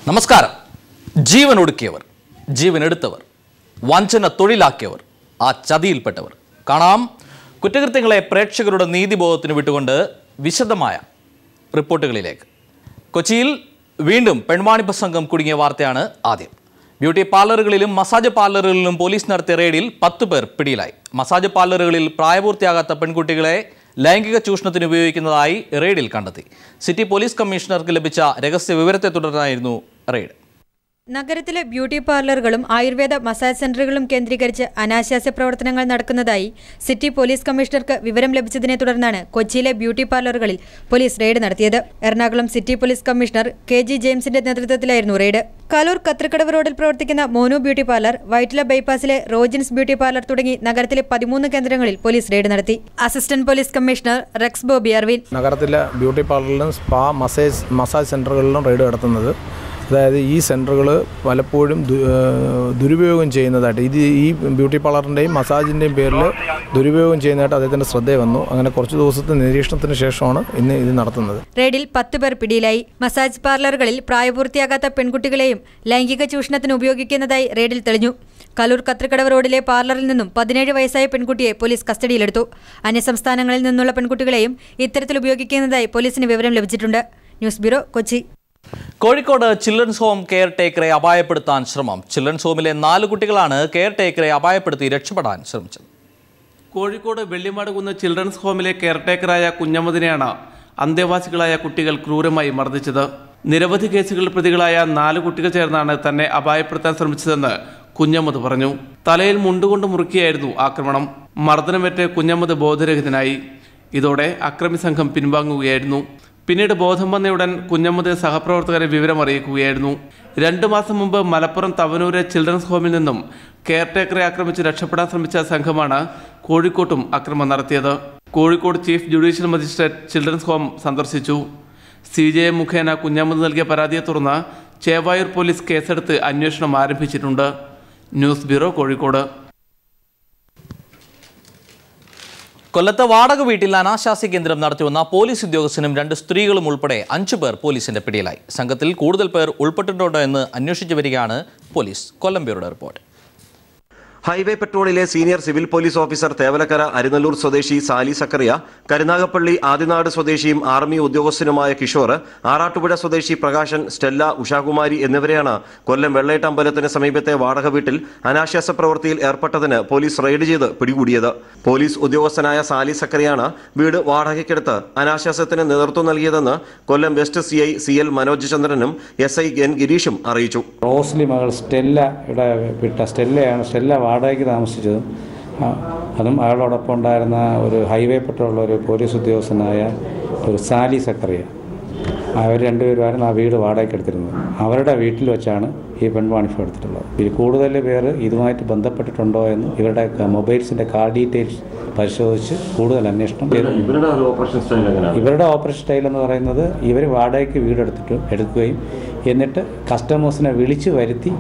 നമസ്കാരം. ജീവൻ ഒടുക്കിയവർ, ജീവൻ എടുത്തവർ, വഞ്ചന തൊഴിലാക്കിയവർ, ആ ചതിയിൽപ്പെട്ടവർ. കാണാം കുറ്റകൃത്യങ്ങളെ പ്രേക്ഷകരുടെ നീതിബോധത്തിന് വിട്ടുകൊണ്ട് വിശദമായ റിപ്പോർട്ടുകളിലേക്ക്. കൊച്ചിയിൽ വീണ്ടും പെൺവാണിഭ സംഘം കുടുങ്ങിയ വാർത്തയാണ് ആദ്യം. ബ്യൂട്ടി പാർലറുകളിലും മസാജ് പാർലറുകളിലും പോലീസ് നടത്തിയ റെയ്ഡിൽ 10 പേർ പിടിയിലായി. മസാജ് പാർലറുകളിൽ പ്രായപൂർത്തിയാകാത്ത പെൺകുട്ടികളെ ലൈംഗിക ചൂഷണത്തിന് ഉപയോഗിക്കുന്നതായി റെയ്ഡിൽ കണ്ടെത്തി. സിറ്റി പോലീസ് കമ്മീഷണർക്ക് ലഭിച്ച രഹസ്യ വിവരത്തെ തുടർന്നായിരുന്നു റെയ്ഡ്. നഗരത്തിലെ ബ്യൂട്ടി പാർലറുകളും ആയുർവേദ മസാജ് സെന്ററുകളും കേന്ദ്രീകരിച്ച് അനാശാസ്യ പ്രവർത്തനങ്ങൾ നടക്കുന്നതായി സിറ്റി പോലീസ് കമ്മീഷണർക്ക് വിവരം ലഭിച്ചതിനെ തുടർന്നാണ് കൊച്ചിയിലെ ബ്യൂട്ടി പാർലറുകളിൽ പോലീസ് റെയ്ഡ് നടത്തിയത്. Ernakulam city police commissioner KG ജെയിംസിന്റെ നേതൃത്വത്തിലായിരുന്നു റെയ്ഡ്. കലൂർ കത്രിക്കടവ് റോഡിൽ പ്രവർത്തിക്കുന്ന മോനു ബ്യൂട്ടി പാർലർ, വൈറ്റില ബൈപ്പാസിലെ റോജിൻസ് ബ്യൂട്ടി പാർലർ തുടങ്ങി നഗരത്തിലെ 13 കേന്ദ്രങ്ങളിൽ പോലീസ് റെയ്ഡ് നടത്തി. Assistant police commissioner Rex Bobby Arvin നഗരത്തിലെ ബ്യൂട്ടി പാർലറിലും സ്പാ മസാജ് സെന്ററുകളിലും റെയ്ഡ് നടത്തുന്നത്. അതായത് ഈ സെൻറ്ററുകൾ പലപ്പോഴും ദുരുപയോഗം ചെയ്യുന്നതായിട്ട് ഈ ബ്യൂട്ടി പാർലറിൻ്റെയും മസാജിൻ്റെയും പേരിൽ ദുരുപയോഗം ചെയ്യുന്നതായിട്ട് അദ്ദേഹത്തിൻ്റെ ശ്രദ്ധ വന്നു. അങ്ങനെ കുറച്ച് ദിവസത്തെ നിരീക്ഷണത്തിന് ശേഷമാണ് ഇന്ന് ഇത് നടത്തുന്നത്. റെയ്ഡിൽ 10 പേർ പിടിയിലായി. മസാജ് പാർലറുകളിൽ പ്രായപൂർത്തിയാകാത്ത പെൺകുട്ടികളെയും ലൈംഗിക ചൂഷണത്തിന് ഉപയോഗിക്കുന്നതായി റെയ്ഡിൽ തെളിഞ്ഞു. കലൂർ കത്രിക്കടവ് റോഡിലെ പാർലറിൽ നിന്നും 17 വയസ്സായ പെൺകുട്ടിയെ പോലീസ് കസ്റ്റഡിയിലെടുത്തു. അന്യസംസ്ഥാനങ്ങളിൽ നിന്നുള്ള പെൺകുട്ടികളെയും ഇത്തരത്തിൽ ഉപയോഗിക്കുന്നതായി പോലീസിന് വിവരം ലഭിച്ചിട്ടുണ്ട്. News bureau, Kochi. Kozhikode children's home കെയർ ടേക്കറെ അപായപ്പെടുത്താൻ ശ്രമം. ചിൽഡ്രൻസ് ഹോമിലെ 4 കുട്ടികളാണ് കെയർ ടേക്കറെ അപായപ്പെടുത്തി രക്ഷപ്പെടാൻ ശ്രമിച്ചത്. കോഴിക്കോട് വെള്ളിമാടുകുന്ന് ചിൽഡ്രൻസ് ഹോമിലെ കെയർ ടേക്കറായ കുഞ്ഞമ്മദിനെയാണ് അന്തേവാസികളായ കുട്ടികൾ ക്രൂരമായി മർദ്ദിച്ചത്. നിരവധി കേസുകളിൽ പ്രതികളായ 4 കുട്ടികൾ ചേർന്നാണ് തന്നെ അപായപ്പെടുത്താൻ ശ്രമിച്ചതെന്ന് കുഞ്ഞമ്മദ് പറഞ്ഞു. തലയിൽ മുണ്ടുകൊണ്ട് മുറുക്കിയായിരുന്നു ആക്രമണം. മർദ്ദനമേറ്റ് കുഞ്ഞമ്മദ് ബോധരഹിതനായി. ഇതോടെ അക്രമി സംഘം പിൻവാങ്ങുകയായിരുന്നു. പിന്നീട് ബോധം വന്നയുടൻ കുഞ്ഞമ്മദ് സഹപ്രവർത്തകരെ വിവരമറിയിക്കുകയായിരുന്നു. 2 മാസം മുമ്പ് മലപ്പുറം തവനൂരെ ചിൽഡ്രൻസ് ഹോമിൽ നിന്നും കെയർ ടേക്കറെ ആക്രമിച്ച് രക്ഷപ്പെടാൻ ശ്രമിച്ച സംഘമാണ് കോഴിക്കോട്ടും ആക്രമണം നടത്തിയത്. Kozhikode chief judicial magistrate children's home സന്ദർശിച്ചു. CJM മുഖേന കുഞ്ഞമ്മദ് നൽകിയ പരാതിയെ തുടർന്ന് ചേവായൂർ പോലീസ് കേസെടുത്ത് അന്വേഷണം ആരംഭിച്ചിട്ടുണ്ട്. News bureau, Kozhikode. കൊല്ലത്ത് വാടക വീട്ടിൽ അനാശാസ്യ കേന്ദ്രം നടത്തിവന്ന പോലീസ് ഉദ്യോഗസ്ഥനും 2 സ്ത്രീകളും ഉൾപ്പെടെ 5 പേർ പോലീസിന്റെ പിടിയിലായി. സംഘത്തിൽ കൂടുതൽ പേർ ഉൾപ്പെട്ടിട്ടുണ്ടോ എന്ന് അന്വേഷിച്ചു വരികയാണ് പോലീസ്. കൊല്ലം ബ്യൂറോയുടെ റിപ്പോർട്ട്. ഹൈവേ പെട്രോളിലെ senior civil police officer Thevalakkara Arinallur സ്വദേശി സാലി സക്കറിയ, കരുനാഗപ്പള്ളി ആദിനാട് സ്വദേശിയും ആർമി ഉദ്യോഗസ്ഥനുമായ കിഷോർ, ആറാട്ടുപുഴ സ്വദേശി പ്രകാശൻ, സ്റ്റെല്ല, ഉഷാകുമാരി എന്നിവരെയാണ് കൊല്ലം വെള്ളേട്ട് അമ്പലത്തിന് സമീപത്തെ വാടക വീട്ടിൽ അനാശാസ്യ പ്രവൃത്തിയിൽ ഏർപ്പെട്ടതിന് പോലീസ് റെയ്ഡ് ചെയ്ത് പിടികൂടിയത്. പോലീസ് ഉദ്യോഗസ്ഥനായ സാലി സക്കറിയാണ് വീട് വാടകയ്ക്കെടുത്ത് അനാശാസ്യത്തിന് നേതൃത്വം നൽകിയതെന്ന് കൊല്ലം വെസ്റ്റ് CI CL മനോജ് ചന്ദ്രനും SI N ഗിരീഷും അറിയിച്ചു. റോസ്ലി മകൾ സ്റ്റെല്ല വാടകയ്ക്ക് താമസിച്ചതും അതും അയാളോടൊപ്പം ഉണ്ടായിരുന്ന ഒരു ഹൈവേ പെട്രോളിലെ ഒരു പോലീസ് ഉദ്യോഗസ്ഥനായ ഒരു സാലി സക്കറിയ, അവർ 2 പേരുമായിരുന്നു ആ വീട് വാടകയ്ക്ക് എടുത്തിരുന്നത്. അവരുടെ വീട്ടിൽ വെച്ചാണ് ഈ പെൺവാണിഭം എടുത്തിട്ടുള്ളത്. ഇതിൽ കൂടുതൽ പേർ ഇതുമായിട്ട് ബന്ധപ്പെട്ടിട്ടുണ്ടോ എന്ന് ഇവരുടെ മൊബൈൽസിൻ്റെ കാൾ ഡീറ്റെയിൽസ് പരിശോധിച്ച് കൂടുതൽ അന്വേഷണം ചെയ്തു. ഇവരുടെ ഓപ്പറേഷൻ സ്റ്റൈൽ എന്ന് പറയുന്നത് ഇവർ വാടകയ്ക്ക് എടുക്കുകയും എന്നിട്ട് കസ്റ്റമേഴ്സിനെ വിളിച്ചു വരുത്തി,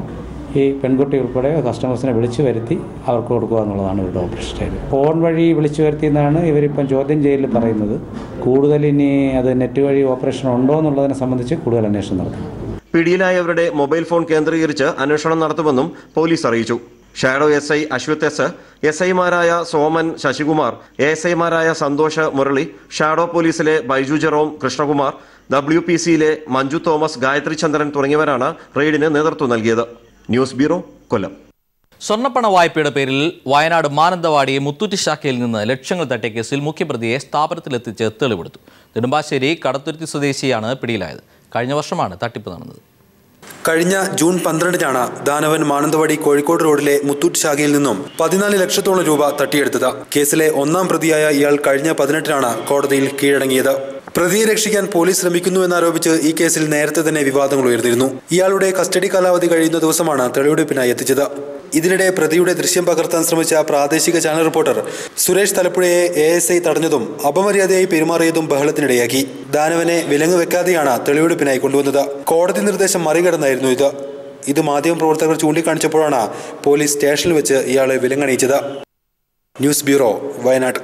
ഈ പെൺകുട്ടി ഉൾപ്പെടെ കസ്റ്റമേഴ്സിനെ വിളിച്ചു വരുത്തി അവർക്ക് കൊടുക്കുക എന്നുള്ളതാണ് ഇവരുടെ ഓപ്പറേഷൻ സ്റ്റൈൽ. ഫോൺ വഴി വിളിച്ചു വരുത്തി എന്നാണ് ഇവരിപ്പം ചോദ്യം ചെയ്യലിൽ പറയുന്നത്. കൂടുതൽ ഇനി അത് നെറ്റ് വഴി ഓപ്പറേഷൻ ഉണ്ടോ എന്നുള്ളതിനെ സംബന്ധിച്ച് കൂടുതൽ അന്വേഷണം നടത്തും. പിടിയിലായവരുടെ മൊബൈൽ ഫോൺ കേന്ദ്രീകരിച്ച് അന്വേഷണം നടത്തുമെന്നും പോലീസ് അറിയിച്ചു. ഷാഡോ SI അശ്വത് S, SIമാരായ സോമൻ, ശശികുമാർ, ASIമാരായ സന്തോഷ്, മുരളി, ഷാഡോ പോലീസിലെ ബൈജു ജെറോം, കൃഷ്ണകുമാർ, WPCയിലെ മഞ്ജു തോമസ്, ഗായത്രി ചന്ദ്രൻ തുടങ്ങിയവരാണ് റെയ്ഡിന് നേതൃത്വം നൽകിയത്. ന്യൂസ് ബ്യൂറോ, കൊല്ലം. സ്വർണ്ണപ്പണ വായ്പയുടെ പേരിൽ വയനാട് മാനന്തവാടി മുത്തൂറ്റ് ശാഖയിൽ നിന്ന് ലക്ഷങ്ങൾ തട്ടിയ കേസിൽ മുഖ്യപ്രതിയെ സ്ഥാപനത്തിലെത്തിച്ച് തെളിവെടുത്തു. നെടുമ്പാശ്ശേരി കടത്തുരുത്തി സ്വദേശിയാണ് പിടിയിലായത്. കഴിഞ്ഞ വർഷമാണ് തട്ടിപ്പ് നടന്നത്. കഴിഞ്ഞ ജൂൺ 12-നാണ് ദാനവൻ മാനന്തവാടി കോഴിക്കോട് റോഡിലെ മുത്തൂറ്റ് ശാഖയിൽ നിന്നും 14 ലക്ഷത്തോളം രൂപ തട്ടിയെടുത്തത്. കേസിലെ 1-ാം പ്രതിയായ ഇയാൾ കഴിഞ്ഞ 18-നാണ് കോടതിയിൽ കീഴടങ്ങിയത്. പ്രതിയെ രക്ഷിക്കാൻ പോലീസ് ശ്രമിക്കുന്നു എന്നാരോപിച്ച് ഈ കേസിൽ നേരത്തെ തന്നെ വിവാദങ്ങൾ ഉയർന്നിരുന്നു. ഇയാളുടെ കസ്റ്റഡി കാലാവധി കഴിയുന്ന ദിവസമാണ് തെളിവെടുപ്പിനായി എത്തിച്ചത്. ഇതിനിടെ പ്രതിയുടെ ദൃശ്യം പകർത്താൻ ശ്രമിച്ച പ്രാദേശിക ചാനൽ റിപ്പോർട്ടർ സുരേഷ് തലപ്പുഴയെ ASI തടഞ്ഞതും അപമര്യാദയായി പെരുമാറിയതും ബഹളത്തിനിടയാക്കി. ദാനവനെ വിലങ്ങ് വെക്കാതെയാണ് തെളിവെടുപ്പിനായി കൊണ്ടുവന്നത്. കോടതി നിർദ്ദേശം മറികടന്നായിരുന്നു ഇത് മാധ്യമപ്രവർത്തകർ ചൂണ്ടിക്കാണിച്ചപ്പോഴാണ് പോലീസ് സ്റ്റേഷനിൽ വെച്ച് ഇയാളെ വിലങ്ങണിയിച്ചത്. News bureau, Wayanad.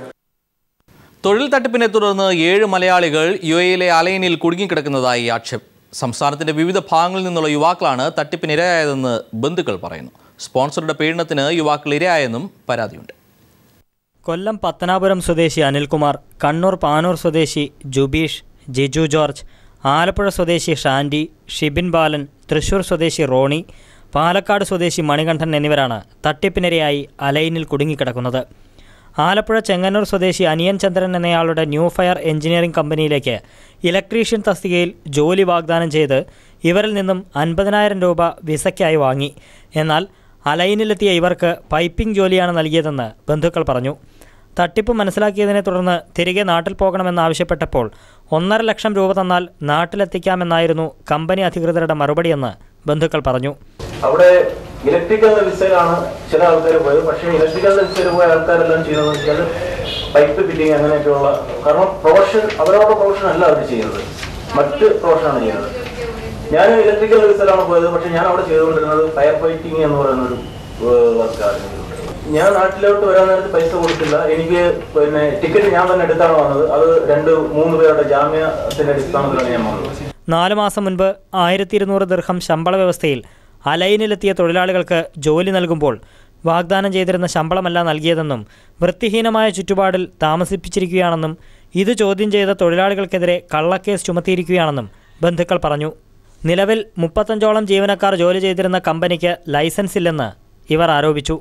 തൊഴിൽ തട്ടിപ്പിനെ തുടർന്ന് 7 മലയാളികൾ UAEയിലെ അലൈനിൽ കുടുങ്ങിക്കിടക്കുന്നതായി ആക്ഷേപം. സംസ്ഥാനത്തിന്റെ വിവിധ ഭാഗങ്ങളിൽ നിന്നുള്ള യുവാക്കളാണ് തട്ടിപ്പിനിരയായതെന്ന് ബന്ധുക്കൾ പറയുന്നു. സ്പോൺസറുടെ പീഡനത്തിന് യുവാക്കൾ ഇരയായെന്നും പരാതിയുണ്ട്. കൊല്ലം പത്തനാപുരം സ്വദേശി അനിൽകുമാർ, കണ്ണൂർ പാനൂർ സ്വദേശി ജുബീഷ്, ജിജു ജോർജ്, ആലപ്പുഴ സ്വദേശി ഷാൻഡി, ഷിബിൻ ബാലൻ, തൃശൂർ സ്വദേശി റോണി, പാലക്കാട് സ്വദേശി മണികണ്ഠൻ എന്നിവരാണ് തട്ടിപ്പിനിരയായി അലൈനിൽ കുടുങ്ങിക്കിടക്കുന്നത്. ആലപ്പുഴ ചെങ്ങന്നൂർ സ്വദേശി അനിയൻ ചന്ദ്രൻ എന്നയാളുടെ ന്യൂ ഫയർ എഞ്ചിനീയറിംഗ് കമ്പനിയിലേക്ക് ഇലക്ട്രീഷ്യൻ തസ്തികയിൽ ജോലി വാഗ്ദാനം ചെയ്ത് ഇവരിൽ നിന്നും 50,000 രൂപ വിസയ്ക്കായി വാങ്ങി. എന്നാൽ അലൈനിലെത്തിയ ഇവർക്ക് പൈപ്പിംഗ് ജോലിയാണ് നൽകിയതെന്ന് ബന്ധുക്കൾ പറഞ്ഞു. തട്ടിപ്പ് മനസ്സിലാക്കിയതിനെ തുടർന്ന് തിരികെ നാട്ടിൽ പോകണമെന്നാവശ്യപ്പെട്ടപ്പോൾ 1.5 ലക്ഷം രൂപ തന്നാൽ നാട്ടിലെത്തിക്കാമെന്നായിരുന്നു കമ്പനി അധികൃതരുടെ മറുപടിയെന്ന് ബന്ധുക്കൾ പറഞ്ഞു. അവിടെ ഇലക്ട്രിക്കൽ വിസയിലാണ് ചില ആൾക്കാർ പോയത്. പക്ഷേ ഇലക്ട്രിക്കൽ വിസയിൽ പോയ ആൾക്കാരെല്ലാം ചെയ്തതെന്ന് വെച്ചാൽ പൈപ്പ് ഫിറ്റിങ് അങ്ങനെയൊക്കെയുള്ള, കാരണം പ്രൊഫഷൻ അവരവരുടെ പ്രൊഫഷൻ അല്ല അവർ ചെയ്യുന്നത്, മറ്റ് പ്രൊഫഷനാണ് ചെയ്യുന്നത്. ഞാൻ ഇലക്ട്രിക്കൽ വിസയിലാണ് പോയത്. പക്ഷെ ഞാൻ അവിടെ ചെയ്തുകൊണ്ടിരുന്നത് ഫയർ ഫൈറ്റിംഗ് എന്ന് പറയുന്നൊരു വർക്കാണ്. ഞാൻ നാട്ടിലോട്ട് വരാൻ നേരത്ത് പൈസ കൊടുത്തില്ല. എനിക്ക് പിന്നെ ടിക്കറ്റ് ഞാൻ തന്നെ എടുത്താണ് വന്നത്. അത് 2-3 പേരുടെ ജാമ്യത്തിന്റെ അടിസ്ഥാനത്തിലാണ് ഞാൻ വന്നത്. 4 മാസം മുൻപ് 1200 ദിർഹം ശമ്പള വ്യവസ്ഥയിൽ അലൈനിലെത്തിയ തൊഴിലാളികൾക്ക് ജോലി നൽകുമ്പോൾ വാഗ്ദാനം ചെയ്തിരുന്ന ശമ്പളമല്ല നൽകിയതെന്നും വൃത്തിഹീനമായ ചുറ്റുപാടിൽ താമസിപ്പിച്ചിരിക്കുകയാണെന്നും ഇത് ചോദ്യം ചെയ്ത തൊഴിലാളികൾക്കെതിരെ കള്ളക്കേസ് ചുമത്തിയിരിക്കുകയാണെന്നും ബന്ധുക്കൾ പറഞ്ഞു. നിലവിൽ 35ഓളം ജീവനക്കാർ ജോലി ചെയ്തിരുന്ന കമ്പനിക്ക് ലൈസൻസ് ഇല്ലെന്ന് ഇവർ ആരോപിച്ചു.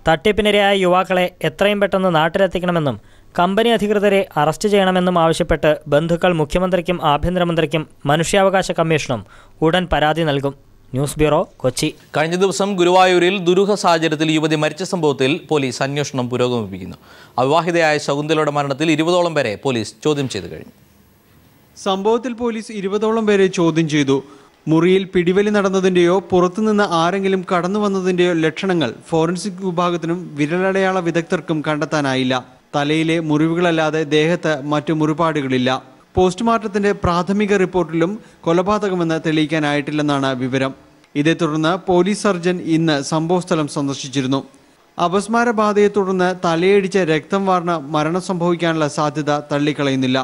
തട്ടിപ്പിനിരയായ യുവാക്കളെ എത്രയും പെട്ടെന്ന് നാട്ടിലെത്തിക്കണമെന്നും കമ്പനി അധികൃതരെ അറസ്റ്റ് ചെയ്യണമെന്നും ആവശ്യപ്പെട്ട് ബന്ധുക്കൾ മുഖ്യമന്ത്രിക്കും ആഭ്യന്തരമന്ത്രിക്കും മനുഷ്യാവകാശ കമ്മീഷനും ഉടൻ പരാതി നൽകും. News bureau, Kochi. കഴിഞ്ഞ ദിവസം ഗുരുവായൂരിൽ ദുരൂഹ സാഹചര്യത്തിൽ യുവതി മരിച്ച സംഭവത്തിൽ പോലീസ് അന്വേഷണം പുരോഗമിപ്പിക്കുന്നു. അവിവാഹിതയായ ശകുന്തലയുടെ മരണത്തിൽ 20ഓളം പേരെ പോലീസ് ചോദ്യം ചെയ്തു കഴിഞ്ഞു. സംഭവത്തിൽ പോലീസ് 20ഓളം പേരെ ചോദ്യം ചെയ്തു. മുറിയിൽ പിടിവലി നടന്നതിൻ്റെയോ പുറത്തുനിന്ന് ആരെങ്കിലും കടന്നു വന്നതിൻ്റെയോ ലക്ഷണങ്ങൾ ഫോറൻസിക് വിഭാഗത്തിനും വിരലടയാള വിദഗ്ധർക്കും കണ്ടെത്താനായില്ല. തലയിലെ മുറിവുകളല്ലാതെ ദേഹത്ത് മറ്റു മുറിപ്പാടുകളില്ല. പോസ്റ്റ്മോർട്ടത്തിന്റെ പ്രാഥമിക റിപ്പോർട്ടിലും കൊലപാതകമെന്ന് തെളിയിക്കാനായിട്ടില്ലെന്നാണ് വിവരം. ഇതേ തുടർന്ന് പോലീസ് സർജൻ ഇന്ന് സംഭവസ്ഥലം സന്ദർശിച്ചിരുന്നു. അപസ്മാരബാധയെ തുടർന്ന് തലയടിച്ച് രക്തം വാർന്ന മരണം സംഭവിക്കാനുള്ള സാധ്യത തള്ളിക്കളയുന്നില്ല.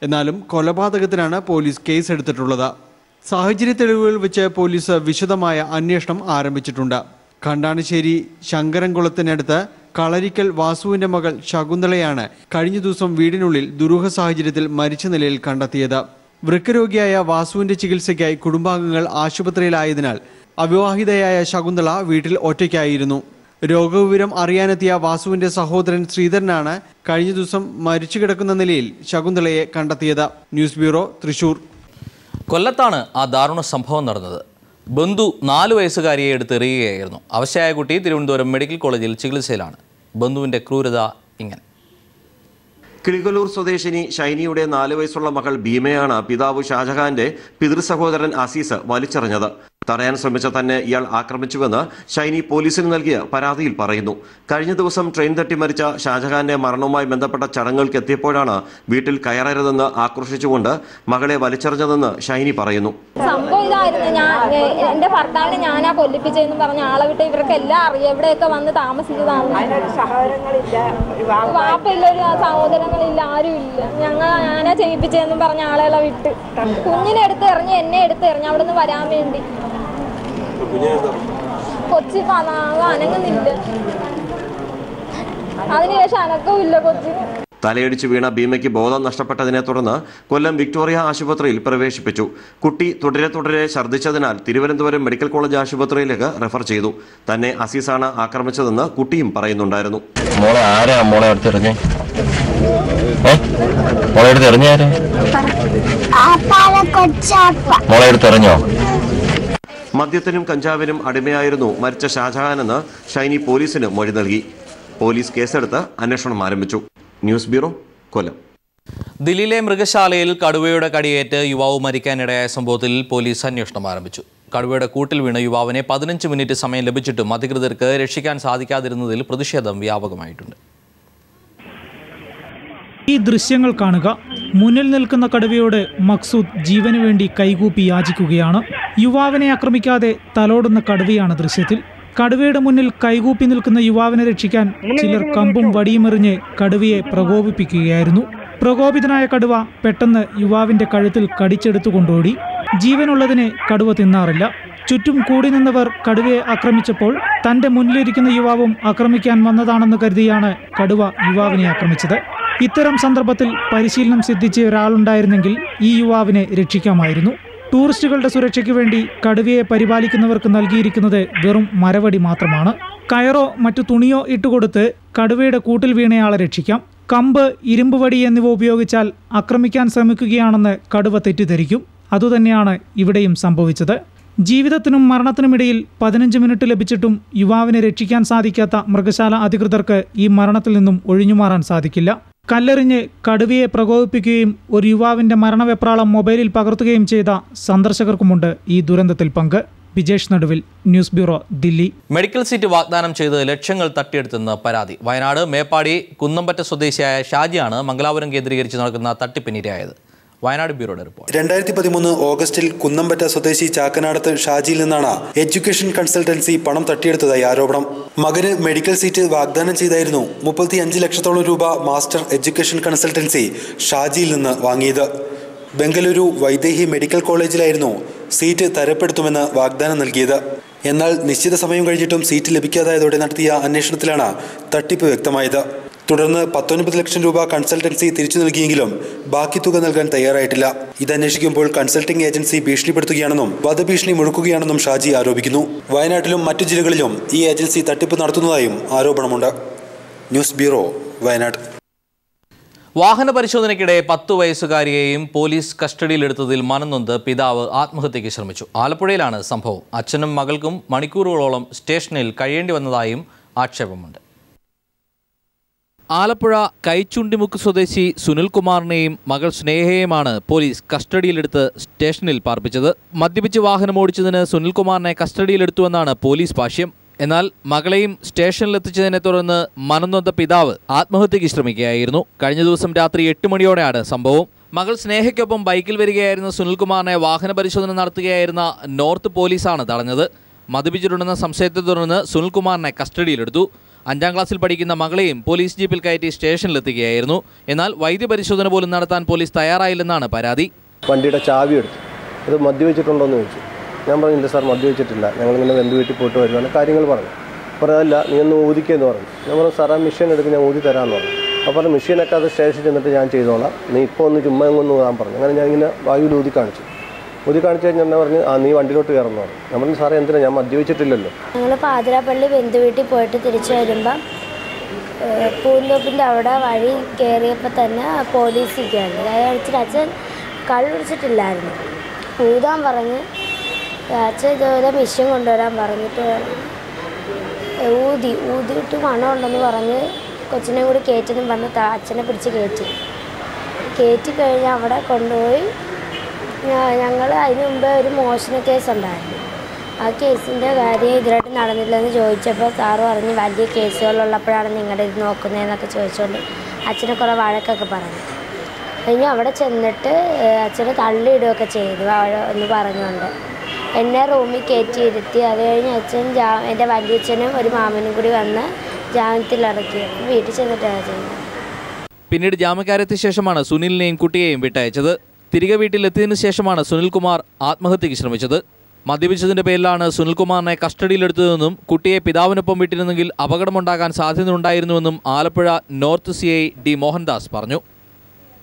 എന്നാലും കൊലപാതകത്തിനാണ് പോലീസ് കേസെടുത്തിട്ടുള്ളത്. സാഹചര്യ തെളിവുകൾ വെച്ച് പോലീസ് വിശദമായ അന്വേഷണം ആരംഭിച്ചിട്ടുണ്ട്. കണ്ടാണശ്ശേരി ശങ്കരൻകുളത്തിനടുത്ത് കളരിക്കൽ വാസുവിന്റെ മകൾ ശകുന്തളയാണ് കഴിഞ്ഞ ദിവസം വീടിനുള്ളിൽ ദുരൂഹ സാഹചര്യത്തിൽ മരിച്ച നിലയിൽ കണ്ടെത്തിയത്. വൃക്കരോഗിയായ വാസുവിന്റെ ചികിത്സയ്ക്കായി കുടുംബാംഗങ്ങൾ ആശുപത്രിയിലായതിനാൽ അവിവാഹിതയായ ശകുന്തള വീട്ടിൽ ഒറ്റയ്ക്കായിരുന്നു. രോഗവിവരം അറിയാനെത്തിയ വാസുവിന്റെ സഹോദരൻ ശ്രീധരനാണ് കഴിഞ്ഞ ദിവസം മരിച്ചു കിടക്കുന്ന നിലയിൽ ശകുന്തളയെ കണ്ടെത്തിയത്. News bureau, Thrissur. കൊല്ലത്താണ് ആ ദാരുണ സംഭവം നടന്നത്. ബന്ധു 4 വയസ്സുകാരിയെ എടുത്തെറിയുകയായിരുന്നു. അവശയായ കുട്ടി തിരുവനന്തപുരം മെഡിക്കൽ കോളേജിൽ ചികിത്സയിലാണ്. ബന്ധുവിന്റെ ക്രൂരത ഇങ്ങനെ. കിളികൊല്ലൂർ സ്വദേശിനി ഷൈനിയുടെ 4 വയസ്സുള്ള മകൾ ഭീമയാണ് പിതാവ് ഷാജഹാന്റെ പിതൃസഹോദരൻ അസീസ് വലിച്ചെറിഞ്ഞത്. തടയാൻ ശ്രമിച്ച തന്നെ ഇയാൾ ആക്രമിച്ചുവെന്ന് ഷൈനി പോലീസിന് നൽകിയ പരാതിയിൽ പറയുന്നു. കഴിഞ്ഞ ദിവസം ട്രെയിൻ തട്ടി മരിച്ച ഷാജഹാന്റെ മരണവുമായി ബന്ധപ്പെട്ട ചടങ്ങുകൾക്ക് എത്തിയപ്പോഴാണ് വീട്ടിൽ കയറരുതെന്ന് ആക്രോശിച്ചുകൊണ്ട് മകളെ വലിച്ചെറിഞ്ഞതെന്ന് ഷൈനി പറയുന്നു. സംഭവം ഇതായിരുന്നു. എന്റെ ഭർത്താവിനെ ഞാനാ കൊല്ലിപ്പിച്ചെന്ന് പറഞ്ഞ ആളെ വിട്ട് ഇവർക്കെല്ലാം അറിയാം. എവിടെയൊക്കെ വന്ന് താമസിച്ചതാണ്. വാപ്പില്ല, ഒരു സഹോദരങ്ങളില്ല, ആരും ഇല്ല. ഞാനാ ചെയ്യിപ്പിച്ചെന്നും പറഞ്ഞ ആളെല്ലാം വിട്ട് കുഞ്ഞിനെ എടുത്ത് എറിഞ്ഞ് എന്നെ എടുത്ത് എറിഞ്ഞ് അവിടെ നിന്ന് വരാൻ വേണ്ടി. കൊച്ചി അനങ്ങുന്നില്ല. അതിനുശേഷം അനക്കവും ഇല്ല കൊച്ചിന്. തലയടിച്ചു വീണ ഭീമയ്ക്ക് ബോധം നഷ്ടപ്പെട്ടതിനെ തുടർന്ന് കൊല്ലം വിക്ടോറിയ ആശുപത്രിയിൽ പ്രവേശിപ്പിച്ചു. കുട്ടി തുടരെ ഛർദ്ദിച്ചതിനാൽ തിരുവനന്തപുരം മെഡിക്കൽ കോളേജ് ആശുപത്രിയിലേക്ക് റെഫർ ചെയ്തു. തന്നെ അസീസാണ് ആക്രമിച്ചതെന്ന് കുട്ടിയും പറയുന്നുണ്ടായിരുന്നു. മദ്യത്തിനും കഞ്ചാവിനും അടിമയായിരുന്നു മരിച്ച ഷാജഹാനെന്ന് ഷൈനി പോലീസിന് മൊഴി നൽകി. പോലീസ് കേസെടുത്ത് അന്വേഷണം ആരംഭിച്ചു. ന്യൂസ് ബ്യൂറോ, കൊല്ലം. ദില്ലിയിലെ മൃഗശാലയിൽ കടുവയുടെ കടിയേറ്റ് യുവാവ് മരിക്കാനിടയായ സംഭവത്തിൽ പോലീസ് അന്വേഷണം ആരംഭിച്ചു. കടുവയുടെ കൂട്ടിൽ വീണ യുവാവിനെ 15 മിനിറ്റ് സമയം ലഭിച്ചിട്ടും അധികൃതർക്ക് രക്ഷിക്കാൻ സാധിക്കാതിരുന്നതിൽ പ്രതിഷേധം വ്യാപകമായിട്ടുണ്ട്. ഈ ദൃശ്യങ്ങൾ കാണുക. മുന്നിൽ നിൽക്കുന്ന കടുവയോട് മക്സൂദ് ജീവന് വേണ്ടി കൈകൂപ്പി യാചിക്കുകയാണ്. യുവാവിനെ ആക്രമിക്കാതെ തലോടുന്ന കടുവയാണ് ദൃശ്യത്തിൽ. കടുവയുടെ മുന്നിൽ കൈകൂപ്പി നിൽക്കുന്ന യുവാവിനെ രക്ഷിക്കാൻ ചിലർ കമ്പും വടിയുമെറിഞ്ഞ് കടുവയെ പ്രകോപിപ്പിക്കുകയായിരുന്നു. പ്രകോപിതനായ കടുവ പെട്ടെന്ന് യുവാവിന്റെ കഴുത്തിൽ കടിച്ചെടുത്തു കൊണ്ടോടി. ജീവനുള്ളതിനെ കടുവ തിന്നാറില്ല. ചുറ്റും കൂടി നിന്നവർ കടുവയെ ആക്രമിച്ചപ്പോൾ തന്റെ മുന്നിലിരിക്കുന്ന യുവാവും ആക്രമിക്കാൻ വന്നതാണെന്ന് കരുതിയാണ് കടുവ യുവാവിനെ ആക്രമിച്ചത്. ഇത്തരം സന്ദർഭത്തിൽ പരിശീലനം സിദ്ധിച്ച ഒരാളുണ്ടായിരുന്നെങ്കിൽ ഈ യുവാവിനെ രക്ഷിക്കാമായിരുന്നു. ടൂറിസ്റ്റുകളുടെ സുരക്ഷയ്ക്ക് വേണ്ടി കടുവയെ പരിപാലിക്കുന്നവർക്ക് നൽകിയിരിക്കുന്നത് വെറും മരവടി മാത്രമാണ്. കയറോ മറ്റു തുണിയോ ഇട്ടുകൊടുത്ത് കടുവയുടെ കൂട്ടിൽ വീണയാളെ രക്ഷിക്കാം. കമ്പ്, ഇരുമ്പ് വടി എന്നിവ ഉപയോഗിച്ചാൽ ആക്രമിക്കാൻ ശ്രമിക്കുകയാണെന്ന് കടുവ തെറ്റിദ്ധരിക്കും. അതുതന്നെയാണ് ഇവിടെയും സംഭവിച്ചത്. ജീവിതത്തിനും മരണത്തിനുമിടയിൽ 15 മിനിറ്റ് ലഭിച്ചിട്ടും യുവാവിനെ രക്ഷിക്കാൻ സാധിക്കാത്ത മൃഗശാല അധികൃതർക്ക് ഈ മരണത്തിൽ നിന്നും ഒഴിഞ്ഞുമാറാൻ സാധിക്കില്ല. കല്ലെറിഞ്ഞ് കടുവയെ പ്രകോപിപ്പിക്കുകയും ഒരു യുവാവിന്റെ മരണവെപ്രാളം മൊബൈലിൽ പകർത്തുകയും ചെയ്ത സന്ദർശകർക്കുമുണ്ട് ഈ ദുരന്തത്തിൽ പങ്ക്. വിജേഷ് നടുവിൽ, news bureau, Delhi. Medical seat വാഗ്ദാനം ചെയ്ത് ലക്ഷങ്ങൾ തട്ടിയെടുത്തെന്ന് പരാതി. വയനാട് മേപ്പാടി കുന്നമ്പറ്റ സ്വദേശിയായ ഷാജിയാണ് മംഗലാപുരം കേന്ദ്രീകരിച്ച് നടക്കുന്ന തട്ടിപ്പിനിരയായത്. വയനാട് ബ്യൂറോയുടെ റിപ്പോർട്ട്. 2013 ഓഗസ്റ്റിൽ കുന്നമ്പറ്റ സ്വദേശി ചാക്കനാടത്ത് ഷാജിയിൽ നിന്നാണ് എഡ്യൂക്കേഷൻ കൺസൾട്ടൻസി പണം തട്ടിയെടുത്തതായി ആരോപണം. മകന് മെഡിക്കൽ സീറ്റ് വാഗ്ദാനം ചെയ്തായിരുന്നു 35 ലക്ഷത്തോളം രൂപ മാസ്റ്റർ എഡ്യൂക്കേഷൻ കൺസൾട്ടൻസി ഷാജിയിൽ നിന്ന് വാങ്ങിയത്. ബംഗളൂരു വൈദേഹി മെഡിക്കൽ കോളേജിലായിരുന്നു സീറ്റ് തരപ്പെടുത്തുമെന്ന് വാഗ്ദാനം നൽകിയത്. എന്നാൽ നിശ്ചിത സമയം കഴിഞ്ഞിട്ടും സീറ്റ് ലഭിക്കാതായതോടെ നടത്തിയ അന്വേഷണത്തിലാണ് തട്ടിപ്പ് വ്യക്തമായത്. തുടർന്ന് 19 ലക്ഷം രൂപ കൺസൾട്ടൻസി തിരിച്ചു നൽകിയെങ്കിലും ബാക്കി തുക നൽകാൻ തയ്യാറായിട്ടില്ല. ഇതന്വേഷിക്കുമ്പോൾ കൺസൾട്ടിംഗ് ഏജൻസി ഭീഷണിപ്പെടുത്തുകയാണെന്നും വധഭീഷണി മുഴക്കുകയാണെന്നും ഷാജി ആരോപിക്കുന്നു. വയനാട്ടിലും മറ്റു ജില്ലകളിലും ഈ ഏജൻസി തട്ടിപ്പ് നടത്തുന്നതായും ആരോപണമുണ്ട്. News bureau, Wayanad. വാഹന പരിശോധനയ്ക്കിടെ 10 വയസ്സുകാരിയെയും പോലീസ് കസ്റ്റഡിയിലെടുത്തതിൽ മനംനൊന്ത് പിതാവ് ആത്മഹത്യയ്ക്ക് ശ്രമിച്ചു. ആലപ്പുഴയിലാണ് സംഭവം. അച്ഛനും മകൾക്കും മണിക്കൂറുകളോളം സ്റ്റേഷനിൽ കഴിയേണ്ടി വന്നതായും ആക്ഷേപമുണ്ട്. ആലപ്പുഴ കൈച്ചുണ്ടിമുക്ക് സ്വദേശി സുനിൽകുമാറിനെയും മകൾ സ്നേഹയെയുമാണ് പോലീസ് കസ്റ്റഡിയിലെടുത്ത് സ്റ്റേഷനിൽ പാർപ്പിച്ചത്. മദ്യപിച്ച് വാഹനമോടിച്ചതിന് സുനിൽകുമാറിനെ കസ്റ്റഡിയിലെടുത്തുവെന്നാണ് പോലീസ് ഭാഷ്യം. എന്നാൽ മകളെയും സ്റ്റേഷനിലെത്തിച്ചതിനെ തുടർന്ന് മനംനൊന്ത പിതാവ് ആത്മഹത്യയ്ക്ക് ശ്രമിക്കുകയായിരുന്നു. കഴിഞ്ഞ ദിവസം രാത്രി 8 മണിയോടെയാണ് സംഭവം. മകൾ സ്നേഹയ്ക്കൊപ്പം ബൈക്കിൽ വരികയായിരുന്ന സുനിൽകുമാറിനെ വാഹന പരിശോധന നടത്തുകയായിരുന്ന നോർത്ത് പോലീസാണ് തടഞ്ഞത്. മദ്യപിച്ചിട്ടുണ്ടെന്ന സംശയത്തെ തുടർന്ന് സുനിൽകുമാറിനെ കസ്റ്റഡിയിലെടുത്തു. 5ാം ക്ലാസ്സിൽ പഠിക്കുന്ന മകളെയും പോലീസ് ജീപ്പിൽ കയറ്റി സ്റ്റേഷനിലെത്തുകയായിരുന്നു. എന്നാൽ വൈദ്യപരിശോധന പോലും നടത്താൻ പോലീസ് തയ്യാറായില്ലെന്നാണ് പരാതി. വണ്ടിയുടെ ചാവി എടുത്തു. അത് മദ്യപിച്ചിട്ടുണ്ടോ എന്ന് ചോദിച്ചു. ഞാൻ പറഞ്ഞില്ല സാർ, മദ്യപിച്ചിട്ടില്ല, ഞങ്ങളിങ്ങനെ ബന്ധു വീട്ടിൽ പോയിട്ട് വരുവാണ് കാര്യങ്ങൾ പറഞ്ഞു. പറഞ്ഞതല്ല, നീ ഒന്ന് ഊതിക്കെന്ന് പറഞ്ഞു. ഞാൻ പറഞ്ഞു സാർ, ആ മെഷീൻ എടുത്ത് ഞാൻ ഊതി തരാമെന്ന് പറഞ്ഞു. അപ്പോൾ മെഷീനൊക്കെ അത് സ്റ്റേഷൻ ചെന്നിട്ട് ഞാൻ ചെയ്തോളാം, നീ ഇപ്പോൾ ഒന്ന് ചുമ്മാ ഒന്ന് ഊതാൻ പറഞ്ഞു. അങ്ങനെ ഞാൻ ഇങ്ങനെ വായുവിൽ ഊതി കാണിച്ചു. ഊതി കാണിച്ചു കഴിഞ്ഞാൽ എന്നെ പറഞ്ഞു, നീ വണ്ടിയിലോട്ട് കയറുന്നു പറഞ്ഞു. ഞാൻ പറഞ്ഞു സാറേ എന്തിനാ, ഞാൻ മദ്യപിച്ചിട്ടില്ലല്ലോ. ഞങ്ങൾ പാതിരാപ്പള്ളി ബന്ധു വീട്ടിൽ പോയിട്ട് തിരിച്ചു വരുമ്പം പൂന്തോപ്പിൻ്റെ അവിടെ വഴി കയറിയപ്പോൾ തന്നെ പോലീസ് ഇരിക്കുകയാണ്. അയാൾ അച്ഛൻ കള്ള് കുടിച്ചിട്ടില്ലായിരുന്നു. ഊതാൻ പറഞ്ഞ് അച്ഛൻ ഇതുപോലെ മെഷീൻ കൊണ്ടുവരാൻ പറഞ്ഞിട്ട് ഊതിയിട്ട് മണമുണ്ടെന്ന് പറഞ്ഞ് കൊച്ചിനെ കൂടി കയറ്റെന്നും പറഞ്ഞ് അച്ഛനെ പിടിച്ച് കയറ്റി കഴിഞ്ഞ് അവിടെ കൊണ്ടുപോയി. ഞങ്ങൾ അതിന് മുമ്പ് ഒരു മോഷണ കേസ് ഉണ്ടായിരുന്നു. ആ കേസിൻ്റെ കാര്യം ഇതിലായിട്ട് നടന്നില്ലെന്ന് ചോദിച്ചപ്പോൾ സാറ് പറഞ്ഞ് വലിയ കേസുകളുള്ളപ്പോഴാണ് നിങ്ങളുടെ ഇത് നോക്കുന്നതെന്നൊക്കെ ചോദിച്ചുകൊണ്ട് അച്ഛനെ കുറേ വഴക്കൊക്കെ പറഞ്ഞു. കഴിഞ്ഞ് അവിടെ ചെന്നിട്ട് അച്ഛനെ തള്ളിയിടുകയൊക്കെ ചെയ്തു എന്ന് പറഞ്ഞുകൊണ്ട് എന്നെ റൂമിൽ കയറ്റിയിരുത്തി. അത് കഴിഞ്ഞ് അച്ഛൻ എൻ്റെ വലിയച്ഛനും ഒരു മാമനും കൂടി വന്ന് ജാമ്യത്തിലിറക്കി. വീട്ടിൽ ചെന്നിട്ടാണ് ചെയ്യുന്നത്. പിന്നീട് ജാമ്യക്കാരെത്തിയ ശേഷമാണ് സുനിലിനെയും കുട്ടിയെയും വിട്ടയച്ചത്. തിരികെ വീട്ടിലെത്തിയതിനു ശേഷമാണ് സുനിൽകുമാർ ആത്മഹത്യയ്ക്ക് ശ്രമിച്ചത്. മദ്യപിച്ചതിന്റെ പേരിലാണ് സുനിൽകുമാറിനെ കസ്റ്റഡിയിലെടുത്തതെന്നും കുട്ടിയെ പിതാവിനൊപ്പം വിട്ടിരുന്നെങ്കിൽ അപകടമുണ്ടാകാൻ സാധ്യതയുണ്ടായിരുന്നുവെന്നും Alappuzha north CI D Mohandas പറഞ്ഞു.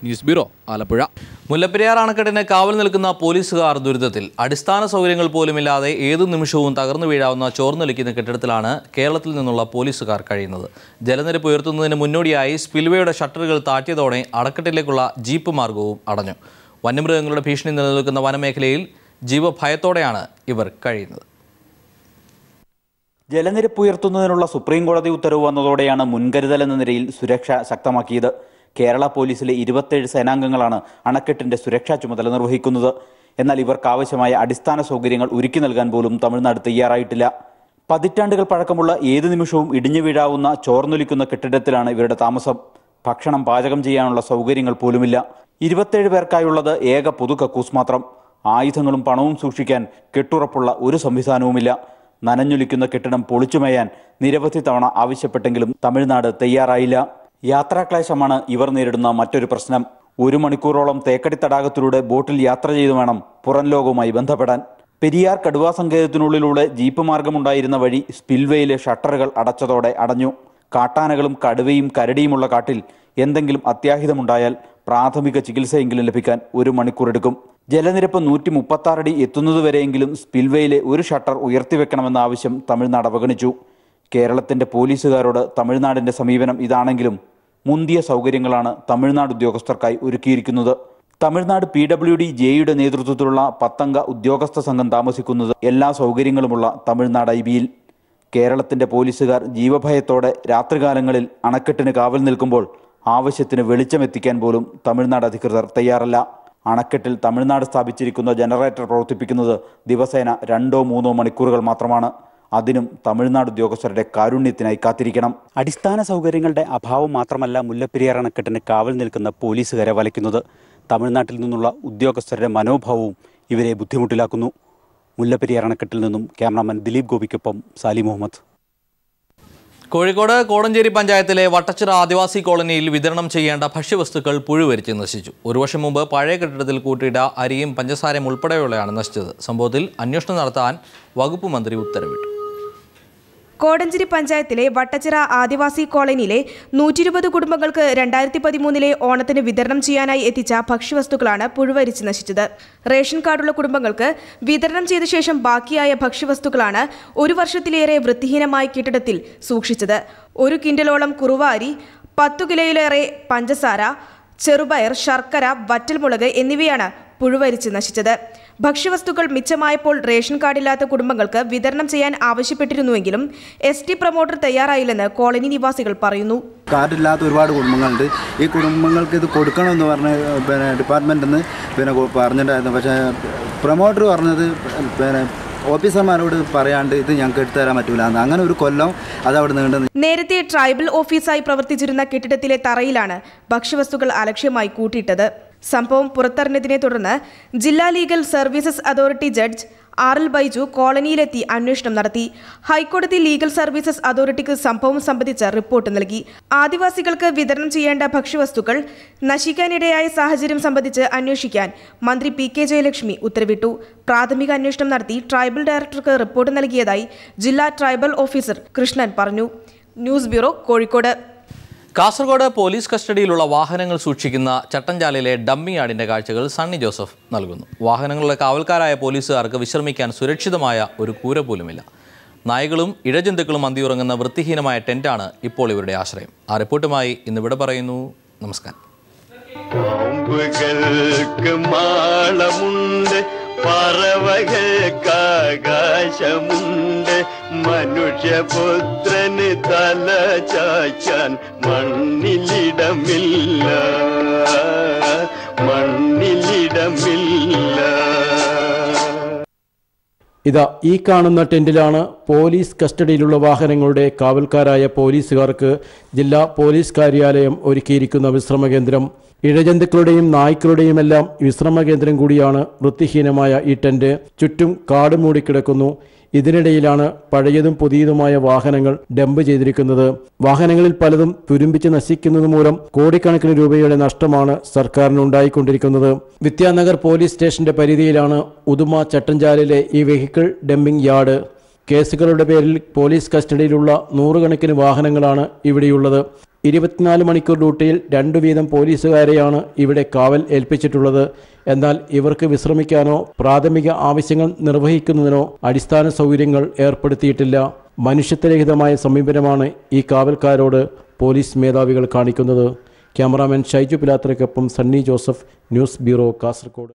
News bureau, Alappuzha. മുല്ലപ്പെരിയാർ അണക്കെട്ടിന് കാവൽ നിൽക്കുന്ന പോലീസുകാർ ദുരിതത്തിൽ. അടിസ്ഥാന സൗകര്യങ്ങൾ പോലുമില്ലാതെ ഏതു നിമിഷവും തകർന്നു വീഴാവുന്ന ചോർന്നൊലിക്കുന്ന കെട്ടിടത്തിലാണ് കേരളത്തിൽ നിന്നുള്ള പോലീസുകാർ കഴിയുന്നത്. ജലനിരപ്പ് ഉയർത്തുന്നതിന് മുന്നോടിയായി സ്പിൽവേയുടെ ഷട്ടറുകൾ താഴ്ത്തിയതോടെ അണക്കെട്ടിലേക്കുള്ള ജീപ്പ് മാർഗവും അടഞ്ഞു. വന്യമൃഗങ്ങളുടെ ഭീഷണി നിലനിൽക്കുന്ന വനമേഖലയിൽ ജീവഭയത്തോടെയാണ് ഇവർ കഴിയുന്നത്. ജലനിരപ്പ് ഉയർത്തുന്നതിനുള്ള സുപ്രീം കോടതി ഉത്തരവ് വന്നതോടെയാണ് മുൻകരുതലെന്ന നിലയിൽ സുരക്ഷ ശക്തമാക്കിയത്. കേരള പോലീസിലെ 27 സേനാംഗങ്ങളാണ് അണക്കെട്ടിന്റെ സുരക്ഷാ ചുമതല നിർവഹിക്കുന്നത്. എന്നാൽ ഇവർക്ക് ആവശ്യമായ അടിസ്ഥാന സൗകര്യങ്ങൾ ഒരുക്കി നൽകാൻ പോലും തമിഴ്നാട് തയ്യാറായിട്ടില്ല. പതിറ്റാണ്ടുകൾ പഴക്കമുള്ള ഏതു നിമിഷവും ഇടിഞ്ഞു വീഴാവുന്ന ചോർന്നൊലിക്കുന്ന കെട്ടിടത്തിലാണ് ഇവരുടെ താമസം. ഭക്ഷണം പാചകം ചെയ്യാനുള്ള സൗകര്യങ്ങൾ പോലുമില്ല. 27 പേർക്കായുള്ളത് ഏക പൊതു കക്കൂസ് മാത്രം. ആയുധങ്ങളും പണവും സൂക്ഷിക്കാൻ കെട്ടുറപ്പുള്ള ഒരു സംവിധാനവുമില്ല. നനഞ്ഞൊലിക്കുന്ന കെട്ടിടം പൊളിച്ചുമേയാൻ നിരവധി തവണ ആവശ്യപ്പെട്ടെങ്കിലും തമിഴ്നാട് തയ്യാറായില്ല. യാത്രാക്ലേശമാണ് ഇവർ നേരിടുന്ന മറ്റൊരു പ്രശ്നം. 1 മണിക്കൂറോളം തേക്കടി തടാകത്തിലൂടെ ബോട്ടിൽ യാത്ര ചെയ്തു വേണം പുറം ലോകവുമായി ബന്ധപ്പെടാൻ. പെരിയാർ കടുവാ സങ്കേതത്തിനുള്ളിലൂടെ ജീപ്പ് മാർഗമുണ്ടായിരുന്ന വഴി സ്പിൽവേയിലെ ഷട്ടറുകൾ അടച്ചതോടെ അടഞ്ഞു. കാട്ടാനകളും കടുവയും കരടിയുമുള്ള കാട്ടിൽ എന്തെങ്കിലും അത്യാഹിതമുണ്ടായാൽ പ്രാഥമിക ചികിത്സയെങ്കിലും ലഭിക്കാൻ 1 മണിക്കൂർ എടുക്കും. ജലനിരപ്പ് 136 അടി എത്തുന്നതുവരെയെങ്കിലും സ്പിൽവേയിലെ ഒരു ഷട്ടർ ഉയർത്തിവെക്കണമെന്ന ആവശ്യം തമിഴ്നാട് അവഗണിച്ചു. കേരളത്തിന്റെ പോലീസുകാരോട് തമിഴ്നാടിന്റെ സമീപനം ഇതാണെങ്കിലും മുന്തിയ സൗകര്യങ്ങളാണ് തമിഴ്നാട് ഉദ്യോഗസ്ഥർക്കായി ഒരുക്കിയിരിക്കുന്നത്. തമിഴ്നാട് PWD ജെയുടെ നേതൃത്വത്തിലുള്ള 10 അംഗ ഉദ്യോഗസ്ഥ സംഘം താമസിക്കുന്നത് എല്ലാ സൗകര്യങ്ങളുമുള്ള തമിഴ്നാട് IBയിൽ. കേരളത്തിന്റെ പോലീസുകാർ ജീവഭയത്തോടെ രാത്രികാലങ്ങളിൽ അണക്കെട്ടിന് കാവൽ നിൽക്കുമ്പോൾ ആവശ്യത്തിന് വെളിച്ചമെത്തിക്കാൻ പോലും തമിഴ്നാട് അധികൃതർ തയ്യാറല്ല. അണക്കെട്ടിൽ തമിഴ്നാട് സ്ഥാപിച്ചിരിക്കുന്ന ജനറേറ്റർ പ്രവർത്തിപ്പിക്കുന്നത് ദിവസേന 2-3 മണിക്കൂറുകൾ മാത്രമാണ്. അതിനും തമിഴ്നാട് ഉദ്യോഗസ്ഥരുടെ കാരുണ്യത്തിനായി കാത്തിരിക്കണം. അടിസ്ഥാന സൗകര്യങ്ങളുടെ അഭാവം മാത്രമല്ല മുല്ലപ്പെരിയാർ അണക്കെട്ടിന് കാവൽ നിൽക്കുന്ന പോലീസുകാരെ വലയ്ക്കുന്നത്. തമിഴ്നാട്ടിൽ നിന്നുള്ള ഉദ്യോഗസ്ഥരുടെ മനോഭാവവും ഇവരെ ബുദ്ധിമുട്ടിലാക്കുന്നു. മുല്ലപ്പെരിയാർ അണക്കെട്ടിൽ നിന്നും ക്യാമറാമാൻ ദിലീപ് ഗോപിക്കൊപ്പം സാലി മുഹമ്മദ്. കോഴിക്കോട് കോടഞ്ചേരി പഞ്ചായത്തിലെ വട്ടച്ചിറ ആദിവാസി കോളനിയിൽ വിതരണം ചെയ്യേണ്ട ഭക്ഷ്യവസ്തുക്കൾ പുഴുവരിച്ച് നശിച്ചു. 1 വർഷം മുമ്പ് പഴയ കെട്ടിടത്തിൽ കൂട്ടിയിട്ട അരിയും പഞ്ചസാരയും ഉൾപ്പെടെയുള്ളതാണ് നശിച്ചത്. സംഭവത്തിൽ അന്വേഷണം നടത്താൻ വകുപ്പ് മന്ത്രി ഉത്തരവിട്ടു. കോടഞ്ചേരി പഞ്ചായത്തിലെ വട്ടച്ചിറ ആദിവാസി കോളനിയിലെ 120 കുടുംബങ്ങൾക്ക് 2013 ഓണത്തിന് വിതരണം ചെയ്യാനായി എത്തിച്ച ഭക്ഷ്യവസ്തുക്കളാണ് പുഴുവരിച്ച് നശിച്ചത്. റേഷൻ കാർഡുള്ള കുടുംബങ്ങൾക്ക് വിതരണം ചെയ്ത ശേഷം ബാക്കിയായ ഭക്ഷ്യവസ്തുക്കളാണ് 1 വർഷത്തിലേറെ വൃത്തിഹീനമായ കെട്ടിടത്തിൽ സൂക്ഷിച്ചത്. 1 കിൻഡലോളം കുറുവ അരി, 10 കിലോയിലേറെ പഞ്ചസാര, ചെറുപയർ, ശർക്കര, വറ്റൽമുളക് എന്നിവയാണ് പുഴുവരിച്ച് നശിച്ചത്. ഭക്ഷ്യവസ്തുക്കൾ മിച്ചമായപ്പോൾ റേഷൻ കാർഡില്ലാത്ത കുടുംബങ്ങൾക്ക് വിതരണം ചെയ്യാൻ ആവശ്യപ്പെട്ടിരുന്നുവെങ്കിലും ST പ്രൊമോട്ടർ തയ്യാറായില്ലെന്ന് കോളനി നിവാസികൾ പറയുന്നു. കാർഡില്ലാത്ത ഒരുപാട് കുടുംബങ്ങളുണ്ട്. ഈ കുടുംബങ്ങൾക്ക് ഇത് കൊടുക്കണമെന്ന് പറഞ്ഞ് ഡിപ്പാർട്ട്മെൻറ്റിൽ നിന്ന് പറഞ്ഞിട്ടുണ്ടായിരുന്നു. പക്ഷേ പ്രൊമോട്ടർ പറഞ്ഞത് ഓഫീസർമാരോട് പറയാണ്ട് ഇത് ഞങ്ങൾക്ക് എടുത്തു തരാൻ പറ്റൂല. അങ്ങനെ ഒരു കൊല്ലം അത് അവിടെ നീണ്ടത്. നേരത്തെ ട്രൈബൽ ഓഫീസായി പ്രവർത്തിച്ചിരുന്ന കെട്ടിടത്തിലെ തറയിലാണ് ഭക്ഷ്യവസ്തുക്കൾ അലക്ഷ്യമായി കൂട്ടിയിട്ടത്. സംഭവം പുറത്തറിഞ്ഞതിനെ തുടർന്ന് ജില്ലാ legal services authority judge RL Baiju കോളനിയിലെത്തി അന്വേഷണം നടത്തി. ഹൈക്കോടതി ലീഗൽ സർവീസസ് അതോറിറ്റിക്ക് സംഭവം സംബന്ധിച്ച റിപ്പോർട്ട് നൽകി. ആദിവാസികൾക്ക് വിതരണം ചെയ്യേണ്ട ഭക്ഷ്യവസ്തുക്കൾ നശിക്കാനിടയായ സാഹചര്യം സംബന്ധിച്ച് അന്വേഷിക്കാൻ മന്ത്രി PK ജയലക്ഷ്മി ഉത്തരവിട്ടു. പ്രാഥമിക അന്വേഷണം നടത്തി ട്രൈബൽ ഡയറക്ടർക്ക് റിപ്പോർട്ട് നൽകിയതായി ജില്ലാ ട്രൈബൽ ഓഫീസർ കൃഷ്ണൻ പറഞ്ഞു. News bureau, Kozhikode. Kasaragod police കസ്റ്റഡിയിലുള്ള വാഹനങ്ങൾ സൂക്ഷിക്കുന്ന ചട്ടഞ്ചാലിലെ ഡമ്മി യാർഡിന്റെ കാഴ്ചകൾ സണ്ണി ജോസഫ് നൽകുന്നു. വാഹനങ്ങളുടെ കാവൽക്കാരായ പോലീസുകാർക്ക് വിശ്രമിക്കാൻ സുരക്ഷിതമായ ഒരു കൂര പോലുമില്ല. നായകളും ഇഴജന്തുക്കളും അന്തിയുറങ്ങുന്ന വൃത്തിഹീനമായ ടെന്റാണ് ഇപ്പോൾ ഇവരുടെ ആശ്രയം. ആ റിപ്പോർട്ടുമായി ഇന്ന് ഇവിടെ പറയുന്നു. നമസ്കാരം. പറവകൾക്കാകാശമുണ്ട്, മനുഷ്യപുത്രന് തല ചായ്ക്കാൻ മണ്ണിലിടമില്ല, മണ്ണിലിടമില്ല. ഇതാ ഈ കാണുന്ന ടെന്റിലാണ് പോലീസ് കസ്റ്റഡിയിലുള്ള വാഹനങ്ങളുടെ കാവൽക്കാരായ പോലീസുകാർക്ക് ജില്ലാ പോലീസ് കാര്യാലയം ഒരുക്കിയിരിക്കുന്ന വിശ്രമ കേന്ദ്രം. ഇഴജന്തുക്കളുടെയും നായ്ക്കളുടെയുമെല്ലാം വിശ്രമ കേന്ദ്രം കൂടിയാണ് വൃത്തിഹീനമായ ഈ ടെന്റ്. ചുറ്റും കാട് മൂടിക്കിടക്കുന്നു. ഇതിനിടയിലാണ് പഴയതും പുതിയതുമായ വാഹനങ്ങൾ ഡംപ് ചെയ്തിരിക്കുന്നത്. വാഹനങ്ങളിൽ പലതും തുരുമ്പിച്ച് നശിക്കുന്നത് മൂലം കോടിക്കണക്കിന് രൂപയുടെ നഷ്ടമാണ് സർക്കാരിന് ഉണ്ടായിക്കൊണ്ടിരിക്കുന്നത്. വിദ്യാനഗർ പോലീസ് സ്റ്റേഷന്റെ പരിധിയിലാണ് ഉദുമ ചട്ടഞ്ചാലിലെ ഈ വെഹിക്കിൾ ഡംപിംഗ് യാർഡ്. കേസുകളുടെ പേരിൽ പോലീസ് കസ്റ്റഡിയിലുള്ള 100 കണക്കിന് വാഹനങ്ങളാണ് ഇവിടെയുള്ളത്. 24 മണിക്കൂർ ഡ്യൂട്ടിയിൽ 2 വീതം പോലീസുകാരെയാണ് ഇവിടെ കാവൽ ഏൽപ്പിച്ചിട്ടുള്ളത്. എന്നാൽ ഇവർക്ക് വിശ്രമിക്കാനോ പ്രാഥമിക ആവശ്യങ്ങൾ നിർവഹിക്കുന്നതിനോ അടിസ്ഥാന സൗകര്യങ്ങൾ ഏർപ്പെടുത്തിയിട്ടില്ല. മനുഷ്യത്വരഹിതമായ സമീപനമാണ് ഈ കാവൽക്കാരോട് പോലീസ് മേധാവികൾ കാണിക്കുന്നത്. ക്യാമറാമാൻ ഷൈജു പിലാത്രയ്ക്കൊപ്പം സണ്ണി ജോസഫ്, ന്യൂസ് ബ്യൂറോ, കാസർഗോഡ്.